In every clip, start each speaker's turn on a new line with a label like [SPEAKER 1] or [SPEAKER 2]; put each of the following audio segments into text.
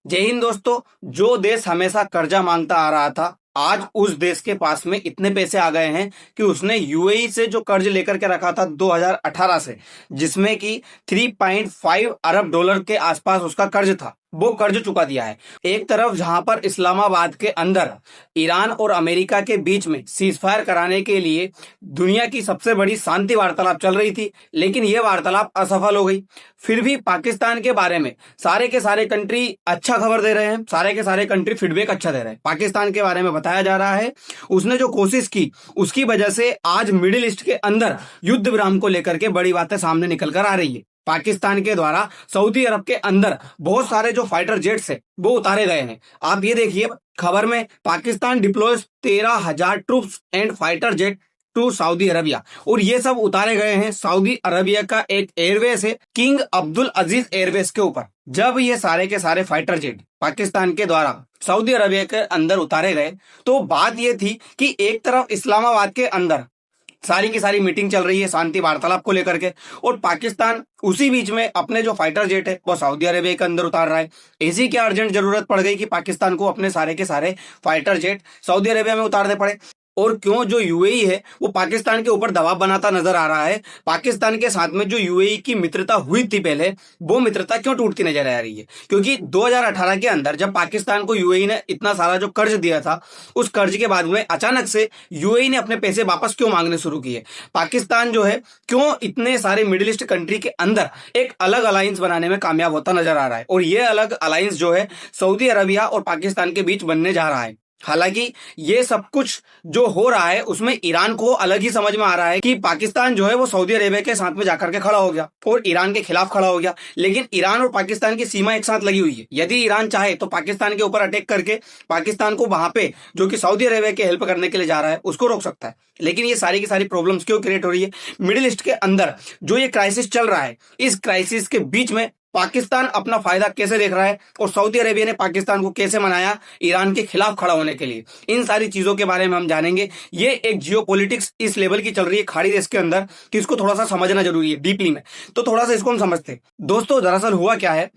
[SPEAKER 1] जय हिंद दोस्तों। जो देश हमेशा कर्जा मांगता आ रहा था, आज उस देश के पास में इतने पैसे आ गए हैं कि उसने यूएई से जो कर्ज लेकर के रखा था 2018 से, जिसमें कि 3.5 अरब डॉलर के आसपास उसका कर्ज था, वो कर्ज चुका दिया है। एक तरफ जहां पर इस्लामाबाद के अंदर ईरान और अमेरिका के बीच में सीज फायर कराने के लिए दुनिया की सबसे बड़ी शांति वार्तालाप चल रही थी, लेकिन यह वार्तालाप असफल हो गई। फिर भी पाकिस्तान के बारे में सारे के सारे कंट्री अच्छा खबर दे रहे हैं, सारे के सारे कंट्री फीडबैक अच्छा दे रहे हैं। पाकिस्तान के बारे में बताया जा रहा है उसने जो कोशिश की उसकी वजह से आज मिडिल ईस्ट के अंदर युद्ध विराम को लेकर के बड़ी बातें सामने निकल कर आ रही है। पाकिस्तान के द्वारा सऊदी अरब के अंदर बहुत सारे जो फाइटर जेट्स है वो उतारे गए हैं। आप ये देखिए खबर में, Pakistan deploys 13,000 troops and fighter jet to Saudi Arabia, और ये सब उतारे गए हैं सऊदी अरबिया का एक एयरवेस है किंग अब्दुल अजीज एयरवेस के ऊपर। जब ये सारे के सारे फाइटर जेट पाकिस्तान के द्वारा सऊदी अरबिया के अंदर उतारे गए तो बात ये थी कि एक तरफ इस्लामाबाद के अंदर सारी की सारी मीटिंग चल रही है शांति वार्तालाप को लेकर के, और पाकिस्तान उसी बीच में अपने जो फाइटर जेट है वो सऊदी अरेबिया के अंदर उतार रहा है। इसी की अर्जेंट जरूरत पड़ गई कि पाकिस्तान को अपने सारे के सारे फाइटर जेट सऊदी अरेबिया में उतारने पड़े। और क्यों जो यूएई है वो पाकिस्तान के ऊपर दबाव बनाता नजर आ रहा है। पाकिस्तान के साथ में जो यूएई की मित्रता हुई थी पहले, वो मित्रता क्यों टूटती नजर आ रही है? क्योंकि 2018 के अंदर जब पाकिस्तान को यूएई ने इतना सारा जो कर्ज दिया था, उस कर्ज के बाद में अचानक से यूएई ने अपने पैसे वापस क्यों मांगने शुरू किए? पाकिस्तान जो है क्यों इतने सारे मिडिल ईस्ट कंट्री के अंदर एक अलग अलायंस बनाने में कामयाब होता नजर आ रहा है, और ये अलग अलायंस जो है सऊदी अरबिया और पाकिस्तान के बीच बनने जा रहा है। हालांकि ये सब कुछ जो हो रहा है उसमें ईरान को अलग ही समझ में आ रहा है कि पाकिस्तान जो है वो सऊदी अरेबिया के साथ में जाकर के खड़ा हो गया और ईरान के खिलाफ खड़ा हो गया। लेकिन ईरान और पाकिस्तान की सीमा एक साथ लगी हुई है। यदि ईरान चाहे तो पाकिस्तान के ऊपर अटैक करके पाकिस्तान को वहां पे जो कि सऊदी अरेबिया की हेल्प करने के लिए जा रहा है उसको रोक सकता है। लेकिन ये सारी की सारी प्रॉब्लम्स क्यों क्रिएट हो रही है? मिडिल ईस्ट के अंदर जो ये क्राइसिस चल रहा है, इस क्राइसिस के बीच में पाकिस्तान अपना फायदा कैसे देख रहा है और सऊदी अरेबिया ने पाकिस्तान को कैसे मनाया ईरान के खिलाफ खड़ा होने के लिए, इन सारी चीजों के बारे में हम जानेंगे। ये एक जियोपॉलिटिक्स इस लेवल की चल रही है खाड़ी देश के अंदर कि इसको थोड़ा सा समझना जरूरी है डीपली में। तो थोड़ा सा इसको हम समझते हैं। दोस्तों दरअसल हुआ क्या है,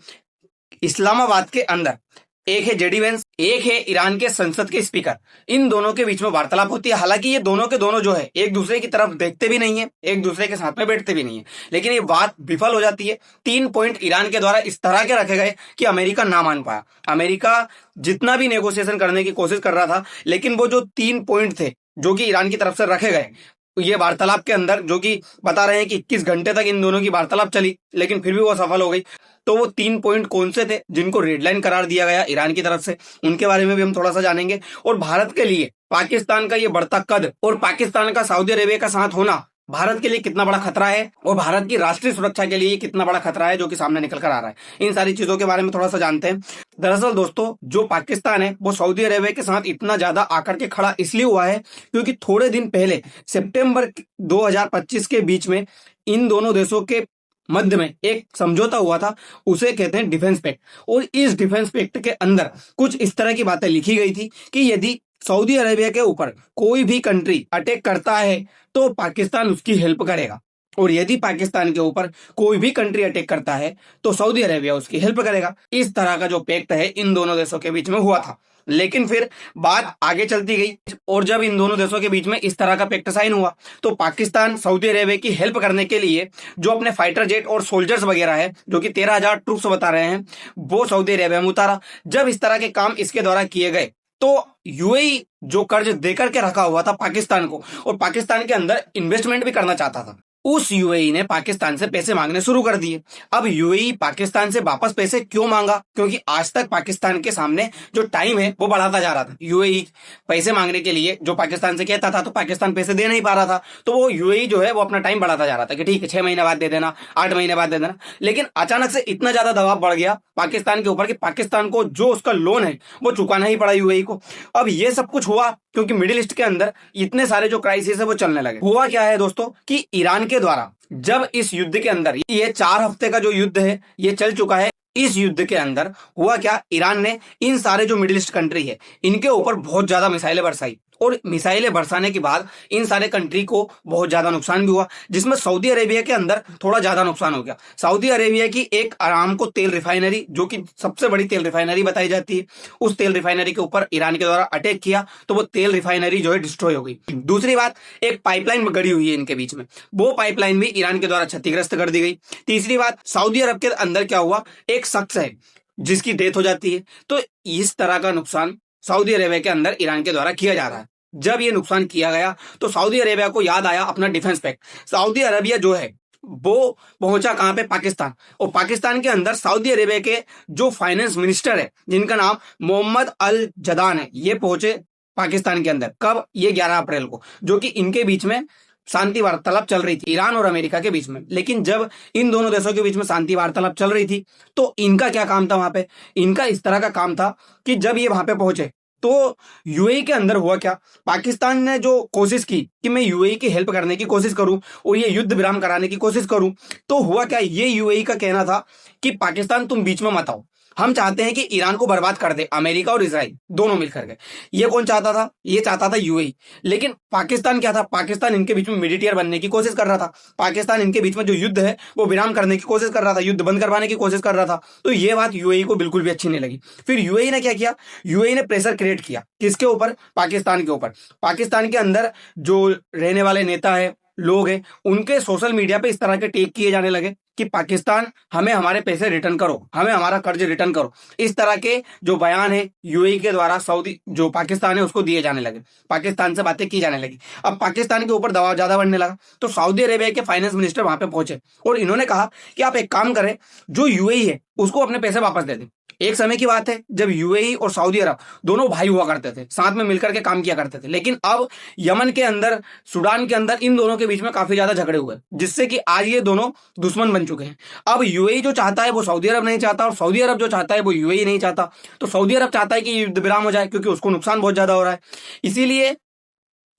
[SPEAKER 1] इस्लामाबाद के अंदर एक है जेडी वेंस, एक है ईरान के संसद के स्पीकर। इन दोनों के बीच में वार्तालाप होती है। हालांकि ये दोनों के दोनों जो है एक दूसरे की तरफ देखते भी नहीं है, एक दूसरे के साथ में बैठते भी नहीं है, लेकिन ये बात विफल हो जाती है। 3 पॉइंट ईरान के द्वारा इस तरह के रखे गए कि अमेरिका ना मान पाया। अमेरिका जितना भी नेगोशिएशन करने की कोशिश कर रहा था, लेकिन वो जो 3 पॉइंट थे जो कि ईरान की तरफ से रखे गए, ये वार्तालाप के अंदर जो कि बता रहे हैं कि 21 घंटे तक इन दोनों की वार्तालाप चली, लेकिन फिर भी वो सफल हो गई। तो वो 3 पॉइंट कौन से थे जिनको रेड लाइन करार दिया गया ईरान की तरफ से, उनके बारे में भी हम थोड़ा सा जानेंगे। और भारत के लिए पाकिस्तान का ये बढ़ता कद और पाकिस्तान का सऊदी अरेबिया का साथ होना भारत के लिए कितना बड़ा खतरा है, और भारत की राष्ट्रीय सुरक्षा के लिए कितना बड़ा खतरा है जो कि सामने निकल कर आ रहा है। इन सारी चीजों के बारे में थोड़ा सा जानते हैं। दरअसल दोस्तों जो पाकिस्तान है वो सऊदी अरेबिया के साथ इतना ज्यादा आकर के खड़ा इसलिए हुआ है क्योंकि थोड़े दिन पहले सितंबर 2025 के बीच में इन दोनों देशों के मध्य में एक समझौता हुआ था, उसे कहते हैं डिफेंस पैक्ट। और इस डिफेंस पैक्ट के अंदर कुछ इस तरह की बातें लिखी गई थी कि यदि सऊदी अरेबिया के ऊपर कोई भी कंट्री अटैक करता है तो पाकिस्तान उसकी हेल्प करेगा, और यदि पाकिस्तान के ऊपर कोई भी कंट्री अटैक करता है तो सऊदी अरेबिया उसकी हेल्प करेगा। इस तरह का जो पैक्ट है इन दोनों देशों के बीच में हुआ था। लेकिन फिर बात आगे चलती गई, और जब इन दोनों देशों के बीच में इस तरह का पैक्ट साइन हुआ तो पाकिस्तान सऊदी अरेबिया की हेल्प करने के लिए जो अपने फाइटर जेट और सोल्जर्स वगैरह है जो कि 13,000 ट्रूप्स बता रहे हैं, वो सऊदी अरेबिया में उतारा। जब इस तरह के काम इसके द्वारा किए गए तो यूएई जो कर्ज देकर के रखा हुआ था पाकिस्तान को, और पाकिस्तान के अंदर इन्वेस्टमेंट भी करना चाहता था, उस यूएई ने पाकिस्तान से पैसे मांगने शुरू कर दिए। अब यूएई पाकिस्तान से वापस पैसे क्यों मांगा? क्योंकि आज तक पाकिस्तान के सामने जो टाइम है वो बढ़ाता जा रहा था। यूएई पैसे मांगने के लिए जो पाकिस्तान से कहता था तो पाकिस्तान पैसे दे नहीं पा रहा था, तो वो यूएई जो है वो अपना टाइम बढ़ाता जा रहा था कि ठीक है 6 महीने बाद दे देना, 8 महीने बाद दे देना। लेकिन अचानक से इतना ज्यादा दबाव बढ़ गया पाकिस्तान के ऊपर कि पाकिस्तान को जो उसका लोन है वो चुकाना ही पड़ा यूएई को। अब ये सब कुछ हुआ क्योंकि मिडिल ईस्ट के अंदर इतने सारे जो क्राइसिस है वो चलने लगे। हुआ क्या है दोस्तों कि ईरान के द्वारा जब इस युद्ध के अंदर, ये 4 हफ्ते का जो युद्ध है ये चल चुका है, इस युद्ध के अंदर हुआ क्या, ईरान ने इन सारे जो मिडिल ईस्ट कंट्री है इनके ऊपर बहुत ज्यादा मिसाइलें बरसाई, और मिसाइलें बरसाने के बाद इन सारे कंट्री को बहुत ज्यादा नुकसान भी हुआ, जिसमें सऊदी अरेबिया के अंदर थोड़ा ज्यादा नुकसान हो गया। सऊदी अरेबिया की एक अरामको तेल रिफाइनरी, जो कि सबसे बड़ी तेल रिफाइनरी बताई जाती है, उस तेल रिफाइनरी के ऊपर ईरान के द्वारा अटैक किया तो वो तेल रिफाइनरी जो है डिस्ट्रॉय हो गई। दूसरी बात, एक पाइपलाइन गड़ी हुई है इनके बीच में, वो पाइपलाइन भी ईरान के द्वारा क्षतिग्रस्त कर दी गई। तीसरी बात, सऊदी अरब के अंदर क्या हुआ, एक शख्स है जिसकी डेथ हो जाती है। तो इस तरह का नुकसान सऊदी अरेबिया के अंदर ईरान के द्वारा किया जा रहा है। जब ये नुकसान किया गया तो सऊदी अरेबिया को याद आया अपना डिफेंस पैक्ट। सऊदी अरेबिया जो है वो पहुंचा कहां पे, पाकिस्तान। और पाकिस्तान के अंदर सऊदी अरेबिया के जो फाइनेंस मिनिस्टर है, जिनका नाम मोहम्मद अल जदान है, ये पहुंचे पाकिस्तान के अंदर। कब? ये 11 अप्रैल को, जो कि इनके बीच में शांति वार्तालाप चल रही थी, ईरान और अमेरिका के बीच में। लेकिन जब इन दोनों देशों के बीच में शांति वार्तालाप चल रही थी तो इनका क्या काम था वहां पे? इनका इस तरह का काम था कि जब ये वहां पे पहुंचे तो यूएई के अंदर हुआ क्या, पाकिस्तान ने जो कोशिश की कि मैं यूएई की हेल्प करने की कोशिश करूं और ये युद्ध विराम कराने की कोशिश करूं, तो हुआ क्या, ये यूएई का कहना था कि पाकिस्तान तुम बीच में मत आओ, हम चाहते हैं कि ईरान को बर्बाद कर दे अमेरिका और इजराइल दोनों मिलकर के। ये कौन चाहता था? ये चाहता था यूएई। लेकिन पाकिस्तान क्या था, पाकिस्तान इनके बीच में मीडिएटर बनने की कोशिश कर रहा था। पाकिस्तान इनके बीच में जो युद्ध है वो विराम करने की कोशिश कर रहा था, युद्ध बंद करवाने की कोशिश कर रहा था। तो ये बात यूएई को बिल्कुल भी अच्छी नहीं लगी। फिर यूएई ने क्या किया, यूएई ने प्रेशर क्रिएट किया, किसके ऊपर? पाकिस्तान के ऊपर। पाकिस्तान के अंदर जो रहने वाले नेता है, लोग हैं, उनके सोशल मीडिया पे इस तरह के टेक किए जाने लगे कि पाकिस्तान हमें हमारे पैसे रिटर्न करो, हमें हमारा कर्ज रिटर्न करो। इस तरह के जो बयान है यूएई के द्वारा सऊदी जो पाकिस्तान है उसको दिए जाने लगे, पाकिस्तान से बातें की जाने लगी। अब पाकिस्तान के ऊपर दबाव ज्यादा बढ़ने लगा तो सऊदी अरेबिया के फाइनेंस मिनिस्टर वहां पे पहुंचे और इन्होंने कहा कि आप एक काम करें, जो यूएई है उसको अपने पैसे वापस दे दें। एक समय की बात है जब यूएई और सऊदी अरब दोनों भाई हुआ करते थे, साथ में मिलकर के काम किया करते थे। लेकिन अब यमन के अंदर, सूडान के अंदर इन दोनों के बीच में काफी ज्यादा झगड़े हुए, जिससे कि आज ये दोनों दुश्मन बन चुके हैं। अब यूएई जो चाहता है वो सऊदी अरब नहीं चाहता और सऊदी अरब जो चाहता है वो यूएई नहीं चाहता। तो सऊदी अरब चाहता है कि युद्ध विराम हो जाए क्योंकि उसको नुकसान बहुत ज्यादा हो रहा है। इसीलिए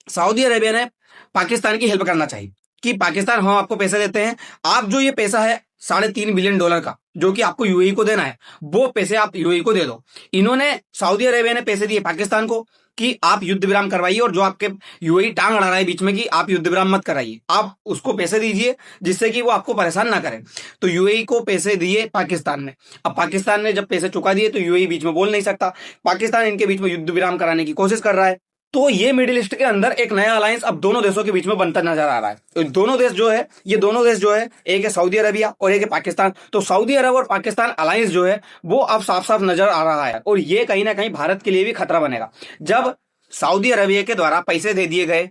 [SPEAKER 1] सऊदी अरेबिया ने पाकिस्तान की हेल्प करना चाहिए कि पाकिस्तान हम आपको पैसे देते हैं, आप जो ये पैसा है $3.5 बिलियन का जो कि आपको यूएई को देना है, वो पैसे आप यूएई को दे दो। इन्होंने, सऊदी अरेबिया ने पैसे दिए पाकिस्तान को कि आप युद्ध विराम करवाइए, और जो आपके यूएई टांग अड़ा रहा है बीच में कि आप युद्ध विराम मत कराइए, आप उसको पैसे दीजिए जिससे कि वो आपको परेशान ना करें। तो यूएई को पैसे दिए पाकिस्तान ने। अब पाकिस्तान ने जब पैसे चुका दिए तो यूएई बीच में बोल नहीं सकता, पाकिस्तान इनके बीच में युद्ध विराम कराने की कोशिश कर रहा है। तो ये मिडिल ईस्ट के अंदर एक नया अलायंस अब दोनों देशों के बीच में बनता नजर आ रहा है। तो दोनों देश जो है, ये दोनों देश जो है, एक है सऊदी अरेबिया और एक है पाकिस्तान। तो सऊदी अरब और पाकिस्तान अलायंस जो है वो अब साफ साफ नजर आ रहा है, और ये कहीं ना कहीं भारत के लिए भी खतरा बनेगा। जब सऊदी अरेबिया के द्वारा पैसे दे दिए गए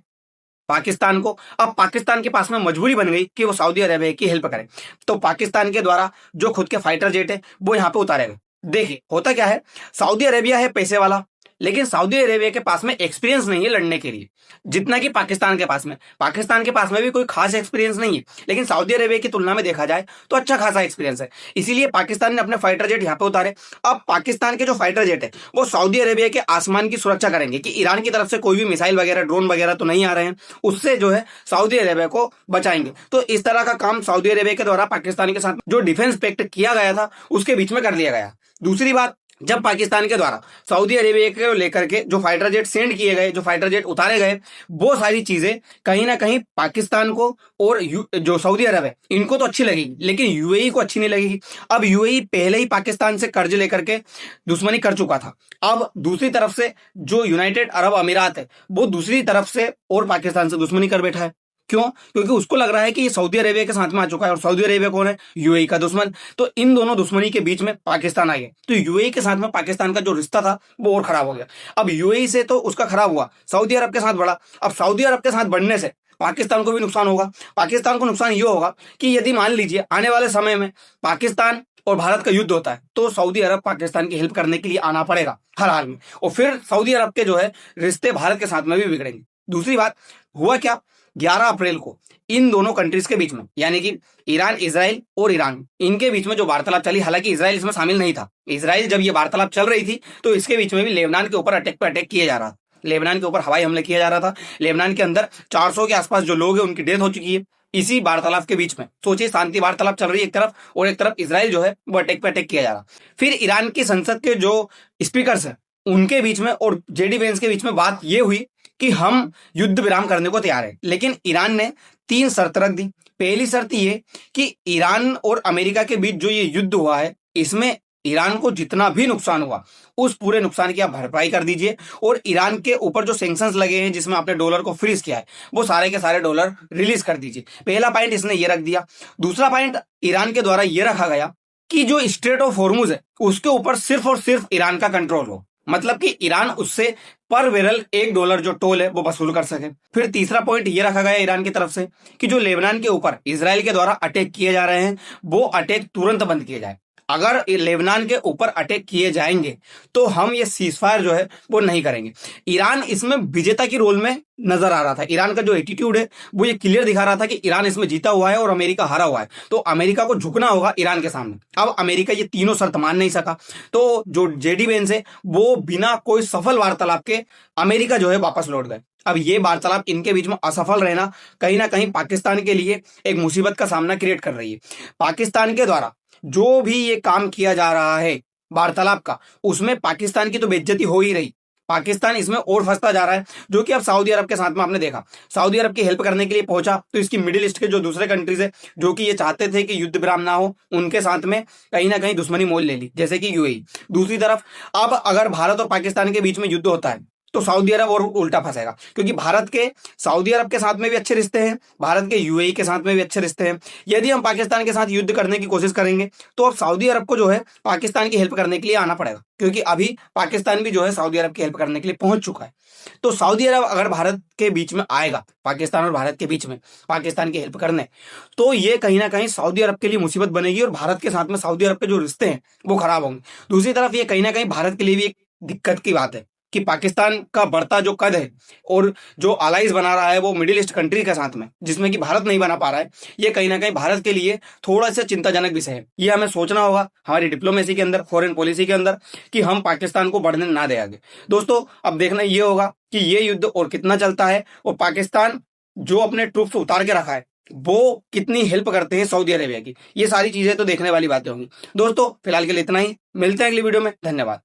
[SPEAKER 1] पाकिस्तान को, अब पाकिस्तान के पास में मजबूरी बन गई कि वो सऊदी अरेबिया की हेल्प करे। तो पाकिस्तान के द्वारा जो खुद के फाइटर जेट है वो यहाँ पे उतारे गए। देखिए होता क्या है, सऊदी अरेबिया है पैसे वाला, लेकिन सऊदी अरेबिया के पास में एक्सपीरियंस नहीं है लड़ने के लिए, जितना कि पाकिस्तान के पास में। पाकिस्तान के पास में भी कोई खास एक्सपीरियंस नहीं है, लेकिन सऊदी अरेबिया की तुलना में देखा जाए तो अच्छा खासा एक्सपीरियंस है। इसीलिए पाकिस्तान ने अपने फाइटर जेट यहाँ पे उतारे। अब पाकिस्तान के जो फाइटर जेट है वो सऊदी अरेबिया के आसमान की सुरक्षा करेंगे कि ईरान की तरफ से कोई भी मिसाइल वगैरह, ड्रोन वगैरह तो नहीं आ रहे हैं, उससे जो है सऊदी अरेबिया को बचाएंगे। तो इस तरह का काम सऊदी अरेबिया के द्वारा पाकिस्तान के साथ जो डिफेंस पैक्ट किया गया था उसके बीच में कर लिया गया। दूसरी बात, जब पाकिस्तान के द्वारा सऊदी अरेबिया को लेकर के जो फाइटर जेट सेंड किए गए, जो फाइटर जेट उतारे गए, वो सारी चीजें कहीं ना कहीं पाकिस्तान को और जो सऊदी अरब है इनको तो अच्छी लगेगी, लेकिन यूएई को अच्छी नहीं लगेगी। अब यूएई पहले ही पाकिस्तान से कर्ज लेकर के दुश्मनी कर चुका था, अब दूसरी तरफ से जो यूनाइटेड अरब अमीरात है वो दूसरी तरफ से और पाकिस्तान से दुश्मनी कर बैठा है। क्यों? क्योंकि उसको लग रहा है कि ये सऊदी अरेबिया के साथ में आ चुका है, और सऊदी अरेबिया कौन है? यूएई का दुश्मन। तो इन दोनों दुश्मनी के बीच में पाकिस्तान आ गया, तो यूएई के साथ में पाकिस्तान का जो रिश्ता था वो और खराब हो गया। अब यूएई से तो उसका खराब हुआ, सऊदी अरब के साथ बढ़ा। अब सऊदी अरब के साथ बढ़ने से पाकिस्तान को भी नुकसान होगा। पाकिस्तान को नुकसान ये होगा कि यदि मान लीजिए आने वाले समय में पाकिस्तान और भारत का युद्ध होता है तो सऊदी अरब पाकिस्तान की हेल्प करने के लिए आना पड़ेगा हर हाल में, और फिर सऊदी अरब के जो है रिश्ते भारत के साथ में भी बिगड़ेंगे। दूसरी बात, हुआ क्या, 11 अप्रैल को इन दोनों कंट्रीज के बीच में, यानी कि ईरान, इजराइल और ईरान, इनके बीच में जो वार्तालाप चली, हालांकि इजराइल इसमें शामिल नहीं था। इजराइल जब ये वार्तालाप चल रही थी तो इसके बीच में भी लेबनान के ऊपर अटैक पे अटैक किया जा रहा था, लेबनान के ऊपर हवाई हमले किया जा रहा था। लेबनान के अंदर 400 के आसपास जो लोग हैं उनकी डेथ हो चुकी है इसी वार्तालाप के बीच में। सोचिए, शांति वार्तालाप चल रही है एक तरफ, और एक तरफ इजराइल जो है वो अटैक पे अटैक किया जा रहा। फिर ईरान की संसद के जो स्पीकर है उनके बीच में और जेडी वेंस के बीच में बात यह हुई कि हम युद्ध विराम करने को तैयार है, लेकिन ईरान ने 3 शर्त रख दी। पहली शर्त ये कि ईरान और अमेरिका के बीच जो ये युद्ध हुआ है, इसमें ईरान को जितना भी नुकसान हुआ उस पूरे नुकसान की आप भरपाई कर दीजिए, और ईरान के ऊपर जो सैंक्शंस लगे हैं जिसमें आपने डॉलर को फ्रीज किया है, वो सारे के सारे डॉलर रिलीज कर दीजिए। पहला पॉइंट इसने ये रख दिया। दूसरा पॉइंट ईरान के द्वारा ये रखा गया कि जो स्ट्रेट ऑफ हॉर्मुज है उसके ऊपर सिर्फ और सिर्फ ईरान का कंट्रोल हो, मतलब कि ईरान उससे पर बैरल $1 जो टोल है वो वसूल कर सके। फिर तीसरा पॉइंट ये रखा गया ईरान की तरफ से कि जो लेबनान के ऊपर इजराइल के द्वारा अटैक किए जा रहे हैं वो अटैक तुरंत बंद किए जाए। अगर लेबनान के ऊपर अटैक किए जाएंगे तो हम ये सीजफायर जो है वो नहीं करेंगे। ईरान इसमें विजेता की रोल में नजर आ रहा था। ईरान का जो एटीट्यूड है वो ये क्लियर दिखा रहा था कि ईरान इसमें जीता हुआ है और अमेरिका हारा हुआ है, तो अमेरिका को झुकना होगा ईरान के सामने। अब अमेरिका ये तीनों शर्त मान नहीं सका, तो जो जेडी वेंस है वो बिना कोई सफल वार्तालाप के अमेरिका जो है वापस लौट गए। अब ये वार्तालाप इनके बीच में असफल रहना कहीं ना कहीं पाकिस्तान के लिए एक मुसीबत का सामना क्रिएट कर रही है। पाकिस्तान के द्वारा जो भी ये काम किया जा रहा है वार्तालाप का, उसमें पाकिस्तान की तो बेइज्जती हो ही रही, पाकिस्तान इसमें और फंसता जा रहा है। जो कि अब सऊदी अरब के साथ में आपने देखा, सऊदी अरब की हेल्प करने के लिए पहुंचा तो इसकी मिडिल ईस्ट के जो दूसरे कंट्रीज है जो कि ये चाहते थे कि युद्ध विराम ना हो, उनके साथ में कहीं ना कहीं दुश्मनी मोल ले ली, जैसे कि यूएई। दूसरी तरफ अब अगर भारत और पाकिस्तान के बीच में युद्ध होता है तो सऊदी अरब और उल्टा फंसेगा, क्योंकि भारत के सऊदी अरब के साथ में भी अच्छे रिश्ते हैं, भारत के यूएई के साथ में भी अच्छे रिश्ते हैं। यदि हम पाकिस्तान के साथ युद्ध करने की कोशिश करेंगे तो अब सऊदी अरब को जो है पाकिस्तान की हेल्प करने के लिए आना पड़ेगा, क्योंकि अभी पाकिस्तान भी जो है सऊदी अरब की हेल्प करने के लिए पहुंच चुका है। तो सऊदी अरब अगर भारत के बीच में आएगा, पाकिस्तान और भारत के बीच में पाकिस्तान की हेल्प करने, तो ये कहीं ना कहीं सऊदी अरब के लिए मुसीबत बनेगी और भारत के साथ में सऊदी अरब के जो रिश्ते हैं वो खराब होंगे। दूसरी तरफ ये कहीं ना कहीं भारत के लिए भी एक दिक्कत की बात है कि पाकिस्तान का बढ़ता जो कद है और जो अलाइज बना रहा है वो मिडिल ईस्ट कंट्री के साथ में, जिसमें कि भारत नहीं बना पा रहा है, ये कहीं ना कहीं भारत के लिए थोड़ा सा चिंताजनक विषय है। ये हमें सोचना होगा हमारी डिप्लोमेसी के अंदर, फॉरेन पॉलिसी के अंदर, कि हम पाकिस्तान को बढ़ने ना दे आगे। दोस्तों अब देखना ये होगा कि ये युद्ध और कितना चलता है और पाकिस्तान जो अपने ट्रूप्स उतार के रखा है वो कितनी हेल्प करते हैं सऊदी अरेबिया की। ये सारी चीजें तो देखने वाली बातें होंगी। दोस्तों फिलहाल के लिए इतना ही, मिलते हैं अगली वीडियो में। धन्यवाद।